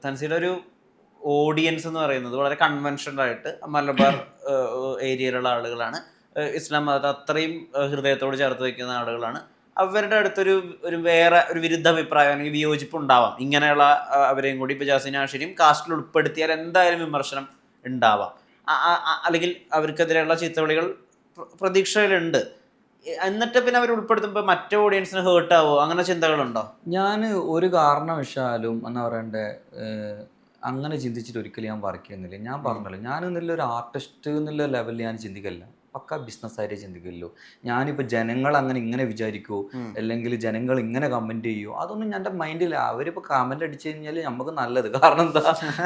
തൻസീയുടെ ഒരു ഓഡിയൻസ് എന്ന് പറയുന്നത് വളരെ കൺവെൻഷണൽ ആയിട്ട് മലബാർ ഏരിയയിലുള്ള ആളുകളാണ്. ഇസ്ലാം മതത്തെ അത്രയും ഹൃദയത്തോട് ചേർത്ത് വയ്ക്കുന്ന ആളുകളാണ്. അവരുടെ അടുത്തൊരു ഒരു വേറെ ഒരു വിരുദ്ധ അഭിപ്രായം അല്ലെങ്കിൽ വിയോജിപ്പ് ഉണ്ടാവാം. ഇങ്ങനെയുള്ള അവരെയും കൂടി ഇപ്പോൾ ജാസിൻ ആഷിരെയും കാസ്റ്റിൽ ഉൾപ്പെടുത്തിയാൽ എന്തായാലും വിമർശനം ഉണ്ടാവാം. അല്ലെങ്കിൽ അവർക്കെതിരെയുള്ള ചീത്തവിളികൾ പ്രതീക്ഷയിലുണ്ട്. എന്നിട്ട് പിന്നെ അവർ ഉൾപ്പെടുത്തുമ്പോൾ മറ്റേ ഓഡിയൻസിന് ഹേർട്ട് ആവോ, അങ്ങനെ ചിന്തകളുണ്ടോ? ഞാൻ ഒരു കാരണവശാലും എന്താ പറയണ്ടേ, അങ്ങനെ ചിന്തിച്ചിട്ട് ഒരിക്കലും ഞാൻ വർക്ക് ചെയ്യുന്നില്ല. ഞാൻ പറഞ്ഞല്ലോ, ഞാൻ എന്നുള്ള ഒരു ആർട്ടിസ്റ്റ് എന്നുള്ള ലെവലിൽ ഞാൻ ചിന്തിക്കില്ല, പക്ക ബിസിനസ്സായിട്ടേ ചിന്തിക്കുള്ളൂ. ഞാനിപ്പോൾ ജനങ്ങൾ അങ്ങനെ ഇങ്ങനെ വിചാരിക്കുമോ, അല്ലെങ്കിൽ ജനങ്ങൾ ഇങ്ങനെ കമൻറ്റ് ചെയ്യുമോ, അതൊന്നും എൻ്റെ മൈൻഡില്ല. അവരിപ്പോൾ കമൻറ്റ് അടിച്ചു കഴിഞ്ഞാൽ നമുക്ക് നല്ലത്. കാരണം എന്താ,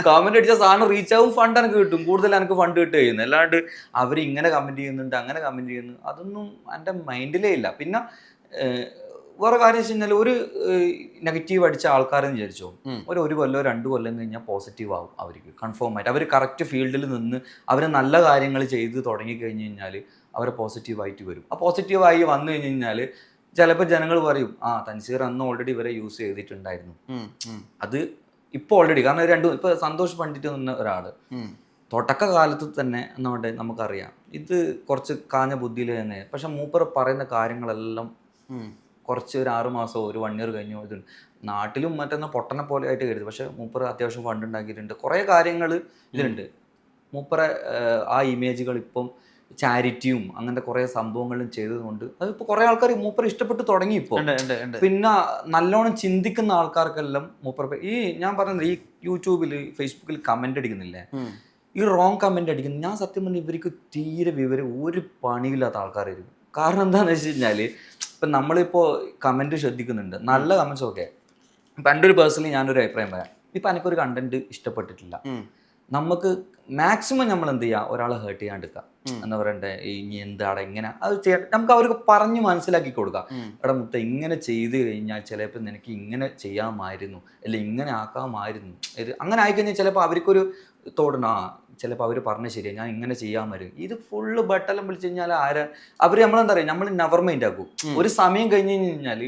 കമൻറ്റ് അടിച്ച സാധനം റീച്ച് ആവും, ഫണ്ട് എനിക്ക് കിട്ടും, കൂടുതൽ എനിക്ക് ഫണ്ട് കിട്ടുക ചെയ്യുന്നു. അല്ലാണ്ട് അവർ ഇങ്ങനെ കമൻറ്റ് ചെയ്യുന്നുണ്ട്, അങ്ങനെ കമൻറ്റ് ചെയ്യുന്നു, അതൊന്നും എൻ്റെ മൈൻഡിലേ ഇല്ല. പിന്നെ വേറെ കാര്യം വെച്ച് കഴിഞ്ഞാൽ, ഒരു നെഗറ്റീവ് അടിച്ച ആൾക്കാരെന്ന് വിചാരിച്ചോ, ഒരു കൊല്ലോ 2 കൊല്ലം കഴിഞ്ഞാൽ പോസിറ്റീവ് ആവും അവർക്ക് കൺഫേം ആയിട്ട്. അവർ കറക്റ്റ് ഫീൽഡിൽ നിന്ന് അവർ നല്ല കാര്യങ്ങൾ ചെയ്ത് തുടങ്ങി കഴിഞ്ഞ് കഴിഞ്ഞാൽ അവർ പോസിറ്റീവായിട്ട് വരും. ആ പോസിറ്റീവായി വന്നു കഴിഞ്ഞ് കഴിഞ്ഞാൽ ചിലപ്പോൾ ജനങ്ങൾ പറയും, തൻസീർ അന്ന് ഓൾറെഡി ഇവരെ യൂസ് ചെയ്തിട്ടുണ്ടായിരുന്നു. അത് ഇപ്പോൾ ഓൾറെഡി, കാരണം ഇപ്പോൾ സന്തോഷ് പണ്ഡിറ്റ് എന്ന ഒരാൾ തുടക്കകാലത്ത് തന്നെ എന്നുകൊണ്ട് നമുക്കറിയാം ഇത് കുറച്ച് കാഞ്ഞ ബുദ്ധിയിൽ തന്നെ. പക്ഷെ മൂപ്പർ പറയുന്ന കാര്യങ്ങളെല്ലാം കുറച്ച് ഒരു 6 മാസമോ ഒരു 1 year കഴിഞ്ഞോ ഇതുണ്ട്. നാട്ടിലും മറ്റൊന്ന് പൊട്ടനെ പോലെ ആയിട്ട് കരുതി, പക്ഷെ മൂപ്പർ അത്യാവശ്യം ഫണ്ട് ഉണ്ടാക്കിയിട്ടുണ്ട്. കുറേ കാര്യങ്ങൾ ഇതിലുണ്ട്. മൂപ്പറെ ആ ഇമേജുകൾ ഇപ്പം ചാരിറ്റിയും അങ്ങനത്തെ കുറേ സംഭവങ്ങളും ചെയ്തതുകൊണ്ട് അതിപ്പോൾ കുറേ ആൾക്കാർ മൂപ്പർ ഇഷ്ടപ്പെട്ട് തുടങ്ങി ഇപ്പോൾ. പിന്നെ നല്ലോണം ചിന്തിക്കുന്ന ആൾക്കാർക്കെല്ലാം മൂപ്പർ ഈ ഞാൻ പറയുന്നത് ഈ യൂട്യൂബിൽ ഫേസ്ബുക്കിൽ കമൻ്റ് അടിക്കുന്നില്ലേ, ഈ റോങ് കമൻ്റ് അടിക്കുന്നു. ഞാൻ സത്യം പറഞ്ഞാൽ ഇവർക്ക് തീരെ വിവരം ഒരു പണിയില്ലാത്ത ആൾക്കാരായിരിക്കും. കാരണം എന്താണെന്ന് വെച്ച് കഴിഞ്ഞാൽ, ഇപ്പം നമ്മളിപ്പോൾ കമൻറ്റ് ശ്രദ്ധിക്കുന്നുണ്ട്, നല്ല കമൻറ്റ്സ് ഒക്കെ. ഇപ്പം എൻ്റെ ഒരു പേഴ്സണലി ഞാനൊരു അഭിപ്രായം പറയാം. ഇപ്പം എനിക്കൊരു കണ്ടന്റ് ഇഷ്ടപ്പെട്ടിട്ടില്ല, നമുക്ക് മാക്സിമം നമ്മൾ എന്ത് ചെയ്യുക, ഒരാളെ ഹേർട്ട് ചെയ്യാണ്ടിരിക്കുക. എന്താ പറയണ്ടേ, ഇനി എന്താടാ ഇങ്ങനെ അത് ചെയ്യാൻ നമുക്ക് അവർക്ക് പറഞ്ഞ് മനസ്സിലാക്കി കൊടുക്കുക. എടാ മുത്ത, ഇങ്ങനെ ചെയ്ത് കഴിഞ്ഞാൽ ചിലപ്പോൾ നിനക്ക് ഇങ്ങനെ ചെയ്യാമായിരുന്നു, അല്ലെ ഇങ്ങനെ ആക്കാമായിരുന്നു. അങ്ങനെ ആയിക്കഴിഞ്ഞാൽ ചിലപ്പോൾ അവർക്കൊരു തോടണം, ചിലപ്പോൾ അവർ പറഞ്ഞ ശരിയാണ്, ഞാൻ ഇങ്ങനെ ചെയ്യാമായിരുന്നു. ഇത് ഫുള്ള് ബട്ടെല്ലാം വിളിച്ചു കഴിഞ്ഞാൽ അവർ നമ്മളെന്താ പറയുക, നമ്മൾ നെവർ മൈൻഡ് ആക്കും. ഒരു സമയം കഴിഞ്ഞ് കഴിഞ്ഞാൽ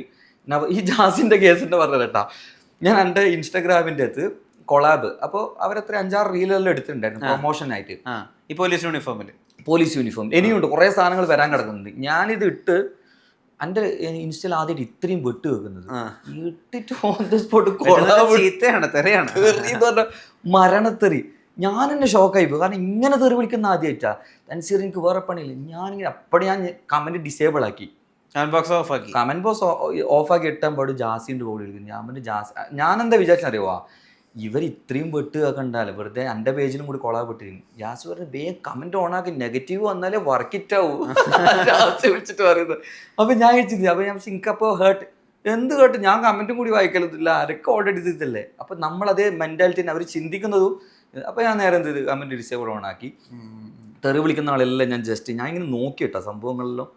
ഈ ജാസിൻ്റെ കേസിൻ്റെ പറഞ്ഞ കേട്ടാ, ഞാൻ എൻ്റെ ഇൻസ്റ്റാഗ്രാമിൻ്റെ അകത്ത് കൊളാബ്, അപ്പോൾ അവരത്ര 5-6 റീലെല്ലാം എടുത്തിട്ടുണ്ടായിരുന്നു പ്രൊമോഷനായിട്ട്. ഈ പോലീസ് യൂണിഫോം ഇനിയുണ്ട്, കുറേ സാധനങ്ങൾ വരാൻ കിടക്കുന്നുണ്ട്. ഞാനിത് ഇട്ട് എൻ്റെ ഇൻസ്റ്റയിൽ ആദ്യമായിട്ട് ഇത്രയും വെട്ട് വെക്കുന്നത്, ഇട്ടിട്ട് ഓൺ ദ സ്പോട്ട് മരണത്തെറി. ഞാൻ എന്നെ ഷോക്കായി പോയി. കാരണം ഇങ്ങനെ തെറി വിളിക്കുന്ന ആദ്യമായിട്ടാ. തൻസീർ എനിക്ക് വേറെ പണിയില്ല. ഞാനിങ്ങനെ അപ്പോഴും ഞാൻ കമൻറ്റ് ഡിസേബിൾ ആക്കി, കമൻറ്റ് ബോക്സ് ഓഫാക്കി ഇട്ടാൻ പാടും ജാസിൻ്റെ ബോഡി വിളിക്കുന്നു. ഞാൻ പറഞ്ഞു ഞാനെന്താ വിചാരിച്ചറിയുവാ, ഇവർ ഇത്രയും വെട്ട് കണ്ടാലോ വെറുതെ എൻ്റെ പേജിലും കൂടി കൊളാപ്പെട്ടിരിക്കും. ജാസ് പറഞ്ഞു വേഗം കമൻറ്റ് ഓണാക്കി, നെഗറ്റീവ് വന്നാലേ വർക്കിറ്റാവൂ. ജാസ് വിളിച്ചിട്ട് പറയുന്നത്. അപ്പം ഞാൻ ചോദിച്ചില്ല, അപ്പം ഞാൻ എനിക്കപ്പോൾ ഹേർട്ട്, എന്ത് കേട്ട്, ഞാൻ കമൻറ്റും കൂടി വായിക്കലത്തില്ല, ആരൊക്കെ ഓൾറെഡി ചെയ്തില്ലേ. അപ്പം നമ്മളതേ മെൻറ്റാലിറ്റിനെ അവർ ചിന്തിക്കുന്നതും. അപ്പോൾ ഞാൻ നേരെ എന്ത് ചെയ്ത് കമൻറ്റ് ഡിസേബിൾ ഓണാക്കി. തെറി വിളിക്കുന്ന ആളെല്ലാം ഞാൻ ഞാൻ ഇങ്ങനെ നോക്കിയിട്ടാ സംഭവങ്ങളിലും.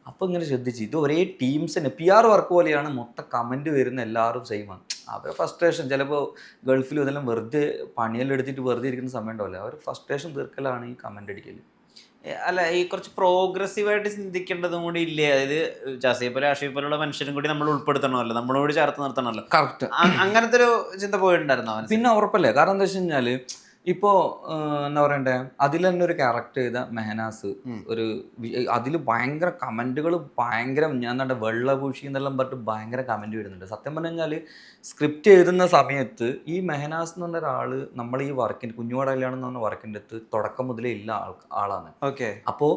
അപ്പോൾ ഇങ്ങനെ ശ്രദ്ധിച്ച്, ഇത് ഒരേ ടീംസിന് PR വർക്ക് പോലെയാണ്. മൊത്തം കമൻറ്റ് വരുന്ന എല്ലാവരും സെയിമാണ്. അവരുടെ ഫ്രസ്ട്രേഷൻ, ചിലപ്പോൾ ഗൾഫിലും ഇതെല്ലാം വെറുതെ പണിയെല്ലാം എടുത്തിട്ട് വെറുതെ ഇരിക്കുന്ന സമയം ഉണ്ടാവില്ല, അവർ ഫ്രസ്ട്രേഷൻ തീർക്കലാണ് ഈ കമൻറ്റ് അടിക്കൽ. അല്ല, ഈ കുറച്ച് പ്രോഗ്രസീവായിട്ട് ചിന്തിക്കേണ്ടതും കൂടി ഇല്ലേ? അതായത് ജാസിയെ പോലെ ആഷിഫ് പോലുള്ള മനുഷ്യരും കൂടി നമ്മൾ ഉൾപ്പെടുത്തണമല്ലോ, നമ്മളോട് ചേർത്ത് നിർത്തണമല്ലോ. കറക്റ്റ്. അങ്ങനത്തെ ഒരു ചിന്ത പോയിട്ടുണ്ടായിരുന്നോ? പിന്നെ ഉറപ്പല്ലേ. കാരണം എന്താ വെച്ച് കഴിഞ്ഞാൽ, ഇപ്പോൾ എന്താ പറയണ്ടേ, അതിൽ തന്നെ ഒരു ക്യാരക്ടർ ചെയ്ത മെഹനാസ്, ഒരു അതിൽ ഭയങ്കര കമൻറ്റുകൾ, ഭയങ്കര ഞാൻ എന്താ വെള്ളപൂശി എന്നെല്ലാം പറഞ്ഞിട്ട് ഭയങ്കര കമൻറ്റ് വരുന്നുണ്ട്. സത്യം പറഞ്ഞു കഴിഞ്ഞാൽ സ്ക്രിപ്റ്റ് എഴുതുന്ന സമയത്ത് ഈ മെഹനാസ് എന്ന് പറഞ്ഞ ഒരാൾ നമ്മൾ ഈ വർക്കിൻ്റെ കുഞ്ഞുവാട കല്യാണം എന്ന് പറഞ്ഞ വർക്കിൻ്റെ അടുത്ത് തുടക്കം മുതലേ ഇല്ല ആളാണ്. ഓക്കെ. അപ്പോൾ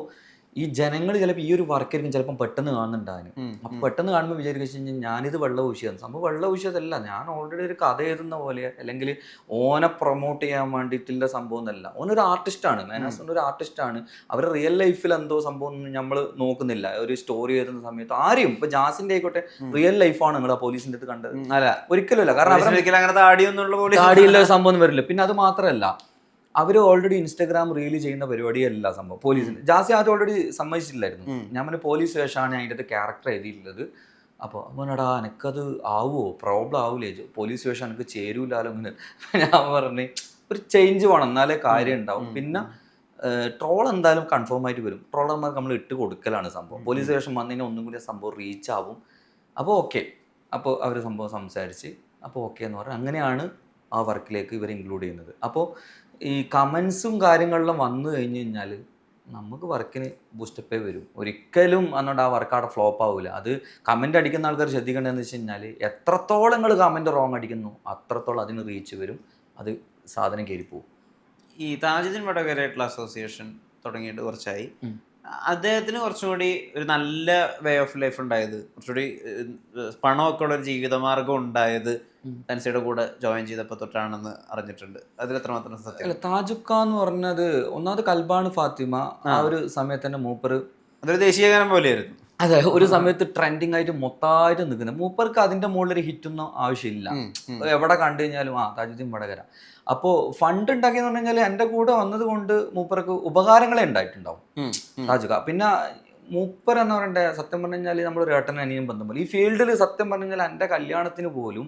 ഈ ജനങ്ങൾ ചിലപ്പോൾ ഈ ഒരു വർക്കായിരിക്കും ചിലപ്പം പെട്ടെന്ന് കാണുന്നുണ്ടായിരുന്നു. അപ്പം പെട്ടെന്ന് കാണുമ്പോൾ വിചാരിച്ചു കഴിഞ്ഞാൽ ഞാനിത് വെള്ളപൂശിയാണ്. സംഭവം വെള്ളപൂശിയതല്ല, ഞാൻ ഓൾറെഡി ഒരു കഥ എഴുതുന്ന പോലെ, അല്ലെങ്കിൽ ഓനെ പ്രൊമോട്ട് ചെയ്യാൻ വേണ്ടിയിട്ടുള്ള സംഭവം എന്നല്ല. ഓനൊരു ആർട്ടിസ്റ്റാണ്, മെഹനാസ് ഒരു ആർട്ടിസ്റ്റാണ്. അവരുടെ റിയൽ ലൈഫിൽ എന്തോ സംഭവം ഒന്നും നമ്മൾ നോക്കുന്നില്ല. ഒരു സ്റ്റോറി എഴുതുന്ന സമയത്ത് ആരെയും, ഇപ്പോൾ ജാസിൻ്റെ ആയിക്കോട്ടെ, റിയൽ ലൈഫാണ് നിങ്ങൾ ആ പോലീസിൻ്റെ അടുത്ത് കണ്ടത്? അല്ല, ഒരിക്കലുമല്ല. കാരണം അങ്ങനെ താടിയുള്ള സംഭവം ഒന്നും വരില്ല. പിന്നെ അത് മാത്രമല്ല, അവർ ഓൾറെഡി ഇൻസ്റ്റാഗ്രാം റീൽ ചെയ്യുന്ന പരിപാടിയല്ല സംഭവം. പോലീസിന് ജാസി ആദ്യം ഓൾറെഡി സമ്മതിച്ചിട്ടില്ലായിരുന്നു. ഞാൻ പിന്നെ പോലീസ് വേഷമാണ് അതിൻ്റെ അത് ക്യാരക്ടർ എഴുതിയിട്ടുള്ളത്. അപ്പോൾ അവനടാ എനിക്കത് ആവുമോ, പ്രോബ്ലം ആവില്ലേ, പോലീസ് വേഷം എനിക്ക് ചേരൂലാലോ അങ്ങനെ. ഞാൻ പറഞ്ഞു ഒരു ചേഞ്ച് വേണം, എന്നാലേ കാര്യം ഉണ്ടാവും. പിന്നെ ട്രോൾ എന്തായാലും കൺഫേം ആയിട്ട് വരും. ട്രോളർമാർക്ക് നമ്മൾ ഇട്ട് കൊടുക്കലാണ് സംഭവം. പോലീസ് വേഷം വന്നു കഴിഞ്ഞാൽ ഒന്നും കൂടി സംഭവം റീച്ച് ആവും. അപ്പോൾ ഓക്കെ, അപ്പോൾ അവർ സംഭവം സംസാരിച്ച് അപ്പോൾ ഓക്കെ എന്ന് പറഞ്ഞാൽ അങ്ങനെയാണ് ആ വർക്കിലേക്ക് ഇവർ ഇൻക്ലൂഡ് ചെയ്യുന്നത്. അപ്പോൾ ഈ കമൻസും കാര്യങ്ങളിലും വന്നു കഴിഞ്ഞ് കഴിഞ്ഞാൽ നമുക്ക് വർക്കിന് ബൂസ്റ്റപ്പേ വരും. ഒരിക്കലും അതുകൊണ്ട് ആ വർക്ക് അവിടെ ഫ്ലോപ്പ് ആവില്ല. അത് കമൻ്റ് അടിക്കുന്ന ആൾക്കാർ ശ്രദ്ധിക്കേണ്ടതെന്ന് വെച്ച് കഴിഞ്ഞാൽ എത്രത്തോളം നിങ്ങൾ കമൻറ്റ് റോങ് അടിക്കുന്നു അത്രത്തോളം അതിന് റീച്ച് വരും, അത് സാധനം കയറിപ്പോവും. ഈ താജുദ്ദീൻ വടകരയായിട്ടുള്ള അസോസിയേഷൻ തുടങ്ങിയിട്ട് കുറച്ചായി. അദ്ദേഹത്തിന് കുറച്ചുകൂടി ഒരു നല്ല വേ ഓഫ് ലൈഫ് ഉണ്ടായത്, കുറച്ചുകൂടി പണമൊക്കെ ഉള്ള ഒരു ജീവിതമാർഗം ഉണ്ടായത് തൻസിയുടെ കൂടെ ജോയിൻ ചെയ്തപ്പോൾ തൊട്ടാണെന്ന് അറിഞ്ഞിട്ടുണ്ട്. അതിൽ എത്രമാത്രം സത്യം? അല്ല, താജുക്ക എന്ന് പറഞ്ഞത് ഒന്നാമത് കൽബാണ് ഫാത്തിമ ആ ഒരു സമയത്ത് തന്നെ മൂപ്പർ അതൊരു ദേശീയഗാനം പോലെയായിരുന്നു. അതെ, ഒരു സമയത്ത് ട്രെൻഡിങ് ആയിട്ട് മൊത്തമായിട്ട് നിൽക്കുന്നത്. മൂപ്പർക്ക് അതിൻ്റെ മുകളിലൊരു ഹിറ്റൊന്നും ആവശ്യമില്ല. എവിടെ കണ്ടു കഴിഞ്ഞാലും താജുദ്ദീൻ വടകര. അപ്പോൾ ഫണ്ട് ഉണ്ടാക്കിയെന്ന് പറഞ്ഞു കഴിഞ്ഞാൽ എൻ്റെ കൂടെ വന്നത് കൊണ്ട് മൂപ്പർക്ക് ഉപകാരങ്ങളെ ഉണ്ടായിട്ടുണ്ടാവും താജുക്ക. പിന്നെ മൂപ്പർ എന്ന് പറയണ്ടേ, സത്യം പറഞ്ഞു കഴിഞ്ഞാൽ നമ്മളൊരു ഏട്ടനും അനിയും ബന്ധം പോലെ ഈ ഫീൽഡിൽ. സത്യം പറഞ്ഞു കഴിഞ്ഞാൽ എൻ്റെ കല്യാണത്തിന് പോലും,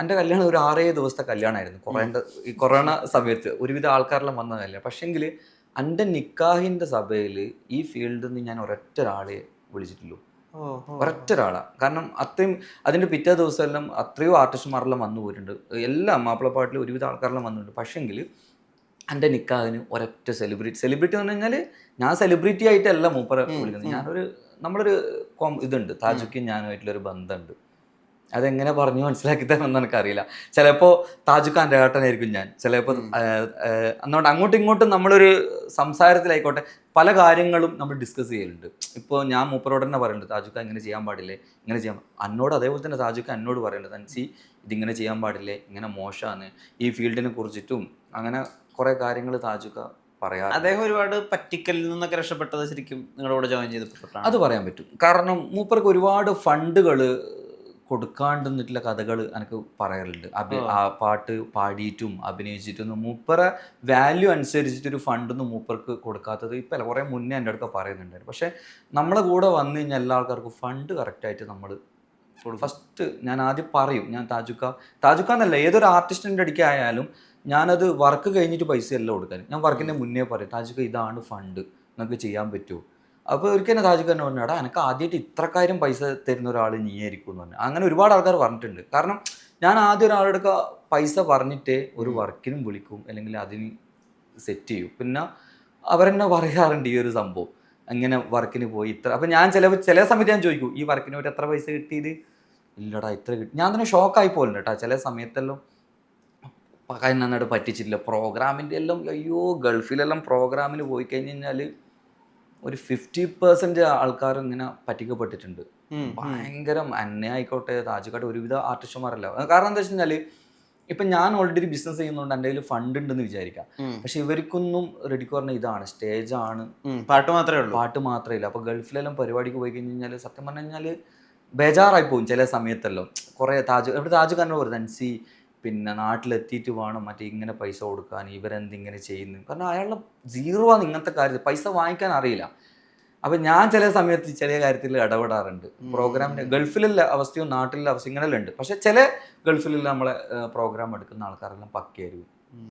എൻ്റെ കല്യാണം ഒരു 6-7 ദിവസത്തെ കല്യാണമായിരുന്നു. ഈ കൊറോണ സമയത്ത് ഒരുവിധ ആൾക്കാരെല്ലാം വന്ന കല്യാണം. പക്ഷെങ്കിൽ എൻ്റെ നിക്കാഹിൻ്റെ സഭയിൽ ഈ ഫീൽഡിൽ നിന്ന് ഞാൻ ഒരൊറ്റ ഒരാളെ വിളിച്ചിട്ടുള്ളൂ, ഒരൊറ്റ ഒരാളാണ്. കാരണം അത്രയും അതിൻ്റെ പിറ്റേ ദിവസമെല്ലാം അത്രയോ ആർട്ടിസ്റ്റുമാരെല്ലാം വന്നു പോയിട്ടുണ്ട്. എല്ലാം മാപ്പിളപ്പാട്ടിൽ ഒരുവിധ ആൾക്കാരെല്ലാം വന്നിട്ടുണ്ട്. പക്ഷെങ്കിൽ എൻ്റെ നിക്കാഹിന് ഒരൊറ്റ സെലിബ്രിറ്റി എന്ന് പറഞ്ഞു കഴിഞ്ഞാൽ ഞാൻ സെലിബ്രിറ്റി ആയിട്ടല്ല മൂപ്പറെ വിളിക്കുന്നത്. നമ്മളൊരു ഇതുണ്ട്, താജുക്കും ഞാനുമായിട്ടുള്ളൊരു ബന്ധമുണ്ട്. അതെങ്ങനെ പറഞ്ഞു മനസ്സിലാക്കി തരണമെന്ന് എനിക്കറിയില്ല. ചിലപ്പോൾ താജുക്ക എൻ്റെ ഏട്ടനായിരിക്കും ഞാൻ, ചിലപ്പോൾ അതുകൊണ്ട് അങ്ങോട്ടും ഇങ്ങോട്ടും നമ്മളൊരു സംസാരത്തിലായിക്കോട്ടെ പല കാര്യങ്ങളും നമ്മൾ ഡിസ്കസ് ചെയ്യലുണ്ട്. ഇപ്പോൾ ഞാൻ മൂപ്പരോട് തന്നെ പറയുന്നുണ്ട്, താജുക്ക ഇങ്ങനെ ചെയ്യാൻ പാടില്ലേ, ഇങ്ങനെ ചെയ്യാൻ. എന്നോട് അതേപോലെ തന്നെ താജുക്ക എന്നോട് പറയുന്നുണ്ട്, തൻസി ഇതിങ്ങനെ ചെയ്യാൻ പാടില്ലേ, ഇങ്ങനെ മോശമാണ് ഈ ഫീൽഡിനെ കുറിച്ചിട്ടും അങ്ങനെ കുറേ കാര്യങ്ങൾ താജുക്ക പറയാം. അദ്ദേഹം ഒരുപാട് പറ്റിക്കലിൽ നിന്നൊക്കെ രക്ഷപ്പെട്ടത് ശരിക്കും നിങ്ങളോട് ജോയിൻ ചെയ്തപ്പോഴാണ്. അത് പറയാൻ പറ്റും. കാരണം മൂപ്പർക്ക് ഒരുപാട് ഫണ്ടുകൾ കൊടുക്കാണ്ടിരുന്നിട്ടുള്ള കഥകൾ എനിക്ക് പറയാറുണ്ട്. ആ പാട്ട് പാടിയിട്ടും അഭിനയിച്ചിട്ടൊന്നും മൂപ്പറെ വാല്യൂ അനുസരിച്ചിട്ടൊരു ഫണ്ടൊന്നും മൂപ്പർക്ക് കൊടുക്കാത്തത് ഇപ്പം അല്ല, കുറേ മുന്നേ എൻ്റെ അടുക്ക പറയുന്നുണ്ടായിരുന്നു. പക്ഷേ നമ്മളെ കൂടെ വന്നു കഴിഞ്ഞാൽ എല്ലാ ആൾക്കാർക്കും ഫണ്ട് കറക്റ്റായിട്ട് നമ്മൾ ഫസ്റ്റ് ഞാൻ ആദ്യം പറയും, ഞാൻ താജുക്ക എന്നല്ല ഏതൊരു ആർട്ടിസ്റ്റിൻ്റെ അടുക്ക ആയാലും ഞാനത് വർക്ക് കഴിഞ്ഞിട്ട് പൈസ എല്ലാം കൊടുക്കാൻ ഞാൻ വർക്കിൻ്റെ മുന്നേ പറയും, താജുക്ക ഇതാണ് ഫണ്ട്, നിങ്ങൾക്ക് ചെയ്യാൻ പറ്റുമോ. അപ്പോൾ ഒരിക്കൽ തന്നെ താജുക്ക തന്നെ പറഞ്ഞു, എടാ എനിക്ക് ആദ്യമായിട്ട് ഇത്രക്കാര്യം പൈസ തരുന്ന ഒരാൾ നീയായിരിക്കും എന്ന് പറഞ്ഞു. അങ്ങനെ ഒരുപാട് ആൾക്കാർ പറഞ്ഞിട്ടുണ്ട്. കാരണം ഞാൻ ആദ്യം ഒരാളുടെ പൈസ പറഞ്ഞിട്ടേ ഒരു വർക്കിനും വിളിക്കും, അല്ലെങ്കിൽ അതിന് സെറ്റ് ചെയ്യും. പിന്നെ അവരെന്നെ പറയാറുണ്ട് ഈ ഒരു സംഭവം, അങ്ങനെ വർക്കിന് പോയി ഇത്ര. അപ്പം ഞാൻ ചില സമയത്ത് ഞാൻ ചോദിക്കും, ഈ വർക്കിന് ഒരു എത്ര പൈസ കിട്ടിയത്? ഇല്ലടാ ഇത്ര കിട്ടി. ഞാൻ തന്നെ ഷോക്കായി പോലുണ്ട് കേട്ടോ. ചില സമയത്തെല്ലാം നന്നായിട്ട് പറ്റിച്ചിട്ടില്ല. പ്രോഗ്രാമിൻ്റെ എല്ലാം അയ്യോ, ഗൾഫിലെല്ലാം പ്രോഗ്രാമിന് പോയി കഴിഞ്ഞ് കഴിഞ്ഞാൽ ഒരു 50% ആൾക്കാർ ഇങ്ങനെ പറ്റിക്കപ്പെട്ടിട്ടുണ്ട്. ഭയങ്കരം എന്നെ ആയിക്കോട്ടെ താജുക്കാട്ടെ ഒരുവിധ ആർട്ടിസ്റ്റുമാരല്ല. കാരണം എന്താ വെച്ച് കഴിഞ്ഞാൽ ഇപ്പം ഞാൻ ഓൾറെഡി ബിസിനസ് ചെയ്യുന്നതുകൊണ്ട് എൻ്റെ കയ്യിൽ ഫണ്ട് ഉണ്ടെന്ന് വിചാരിക്കാം. പക്ഷെ ഇവർക്കൊന്നും റെഡിക്ക് പറഞ്ഞ ഇതാണ് സ്റ്റേജാണ്, പാട്ട് മാത്രമേ ഉള്ളൂ, പാട്ട് മാത്രമേ ഇല്ല. അപ്പോൾ ഗൾഫിലെല്ലാം പരിപാടിക്ക് പോയി കഴിഞ്ഞ് കഴിഞ്ഞാൽ സത്യം പറഞ്ഞു കഴിഞ്ഞാൽ ബേജാറായി പോകും ചില സമയത്തെല്ലാം. കുറേ താജുക്കാരനോട് പറയും, തൻസി പിന്നെ നാട്ടിലെത്തിയിട്ട് വേണം മറ്റേ ഇങ്ങനെ പൈസ കൊടുക്കാൻ, ഇവരെന്തിങ്ങനെ ചെയ്യുന്നു. കാരണം അയാളുടെ 0 ആണ് ഇങ്ങനത്തെ കാര്യത്തിൽ, പൈസ വാങ്ങിക്കാൻ അറിയില്ല. അപ്പം ഞാൻ ചില സമയത്ത് ചില കാര്യത്തിൽ ഇടപെടാറുണ്ട്. പ്രോഗ്രാമിൻ്റെ ഗൾഫിലുള്ള അവസ്ഥയും നാട്ടിലുള്ള അവസ്ഥ ഇങ്ങനെയെല്ലാം ഉണ്ട്. പക്ഷെ ചില ഗൾഫിലുള്ള നമ്മളെ പ്രോഗ്രാം എടുക്കുന്ന ആൾക്കാരെല്ലാം പക്കയായിരിക്കും.